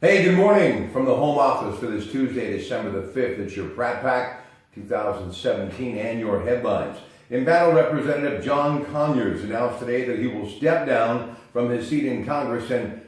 Hey, good morning from the home office for this Tuesday, December the 5th. It's your Pratte Pack 2017 and your headlines. Embattled Representative John Conyers announced today that he will step down from his seat in Congress, and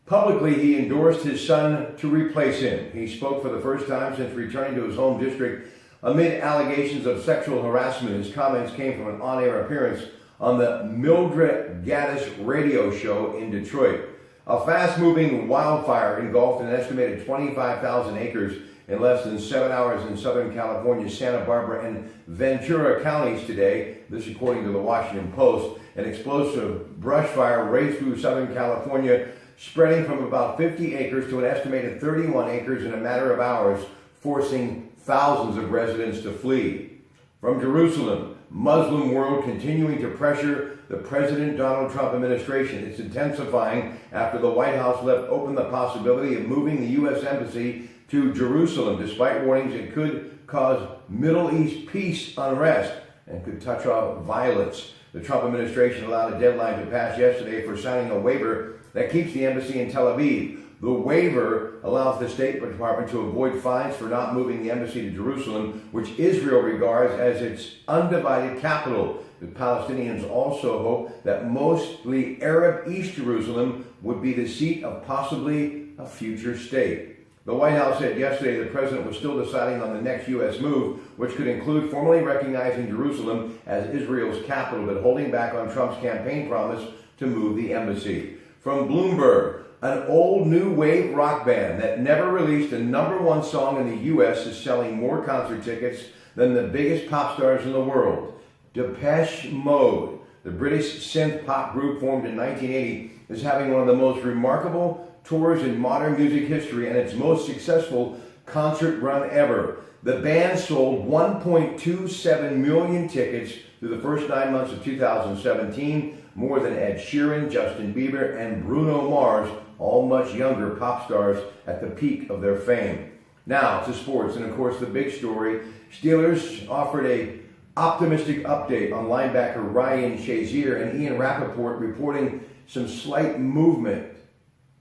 publicly he endorsed his son to replace him. He spoke for the first time since returning to his home district amid allegations of sexual harassment. His comments came from an on-air appearance on the Mildred Gaddis radio show in Detroit. A fast-moving wildfire engulfed an estimated 25,000 acres in less than 7 hours in Southern California's Santa Barbara and Ventura counties today. This according to the Washington Post. An explosive brush fire raged through Southern California, spreading from about 50 acres to an estimated 31 acres in a matter of hours, forcing thousands of residents to flee. From Jerusalem, Muslim world continuing to pressure the President Donald Trump administration. It's intensifying after the White House left open the possibility of moving the U.S. Embassy to Jerusalem, despite warnings it could cause Middle East peace unrest and could touch off violence. The Trump administration allowed a deadline to pass yesterday for signing a waiver that keeps the embassy in Tel Aviv. The waiver allows the State Department to avoid fines for not moving the embassy to Jerusalem, which Israel regards as its undivided capital. The Palestinians also hope that mostly Arab East Jerusalem would be the seat of possibly a future state. The White House said yesterday the president was still deciding on the next U.S. move, which could include formally recognizing Jerusalem as Israel's capital, but holding back on Trump's campaign promise to move the embassy. From Bloomberg, an old new wave rock band that never released a #1 song in the U.S. is selling more concert tickets than the biggest pop stars in the world. Depeche Mode, the British synth pop group formed in 1980, is having one of the most remarkable tours in modern music history and its most successful concert run ever. The band sold 1.27 million tickets through the first 9 months of 2017, more than Ed Sheeran, Justin Bieber, and Bruno Mars, all much younger pop stars at the peak of their fame. Now to sports, and of course the big story. Steelers offered a optimistic update on linebacker Ryan Shazier, and Ian Rappaport reporting some slight movement,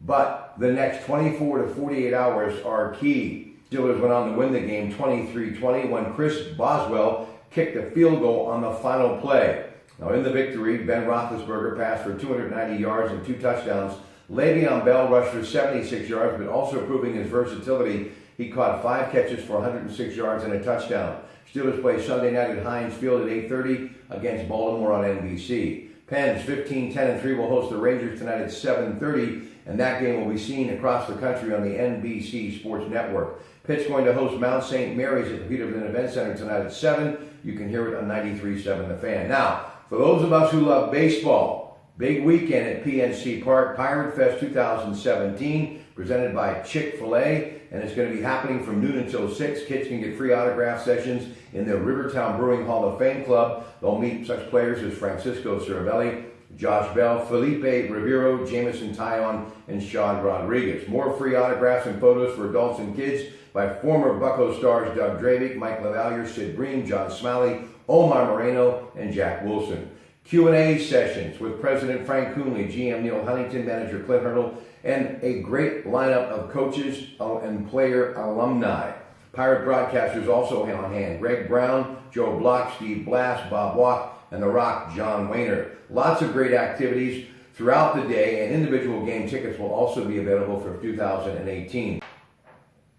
but the next 24 to 48 hours are key. Steelers went on to win the game 23-20 when Chris Boswell kicked a field goal on the final play. Now in the victory, Ben Roethlisberger passed for 290 yards and 2 touchdowns. Le'Veon Bell rushed for 76 yards, but also proving his versatility. He caught 5 catches for 106 yards and a touchdown. Steelers play Sunday night at Heinz Field at 8:30 against Baltimore on NBC. Pens 15-10-3 will host the Rangers tonight at 7:30, and that game will be seen across the country on the NBC Sports Network. Pitt's going to host Mount St. Mary's at the Peterson Event Center tonight at 7. You can hear it on 93.7 The Fan. Now, for those of us who love baseball, big weekend at PNC Park, Pirate Fest 2017, presented by Chick-fil-A, and it's going to be happening from noon until 6. Kids can get free autograph sessions in the Rivertown Brewing Hall of Fame Club. They'll meet such players as Francisco Cervelli, Josh Bell, Felipe Rivero, Jamison Tyon, and Sean Rodriguez. More free autographs and photos for adults and kids by former Bucco stars Doug Dravic, Mike LaValliere, Sid Bream, John Smalley, Omar Moreno, and Jack Wilson. Q&A sessions with President Frank Coonley, GM Neil Huntington, Manager Clint Hurdle, and a great lineup of coaches and player alumni. Pirate broadcasters also on hand: Greg Brown, Joe Block, Steve Blass, Bob Walk, and The Rock, John Wayner. Lots of great activities throughout the day, and individual game tickets will also be available for 2018.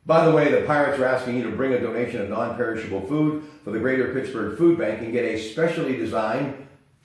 By the way, the Pirates are asking you to bring a donation of non-perishable food for the Greater Pittsburgh Food Bank and get a specially designed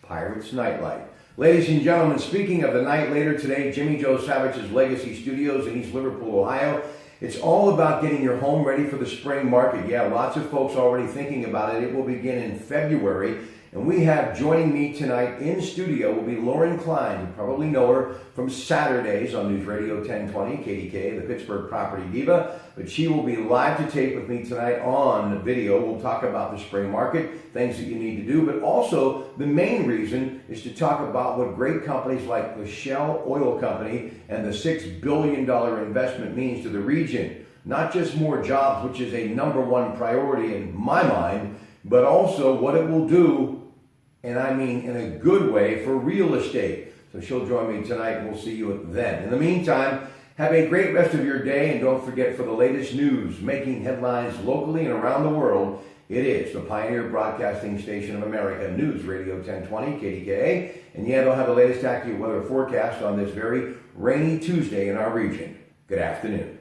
Pirates Nightlight. Ladies and gentlemen, speaking of the night, later today, Jimmy Joe Savage's Legacy Studios in East Liverpool, Ohio. It's all about getting your home ready for the spring market. Yeah, lots of folks already thinking about it. It will begin in February. And we have joining me tonight in studio will be Lauren Klein. You probably know her from Saturdays on News Radio 1020, KDK, the Pittsburgh Property Diva. But she will be live to tape with me tonight on video. We'll talk about the spring market, things that you need to do. But also, the main reason is to talk about what great companies like the Shell Oil Company and the $6 billion investment means to the region. Not just more jobs, which is a #1 priority in my mind, but also what it will do, and I mean in a good way, for real estate. So she'll join me tonight, and we'll see you then. In the meantime, Have a great rest of your day, and don't forget, for the latest news making headlines locally and around the world, it is the Pioneer Broadcasting Station of America, News Radio 1020 KDKA. And yeah, they'll have the latest accurate weather forecast on this very rainy Tuesday in our region. Good afternoon.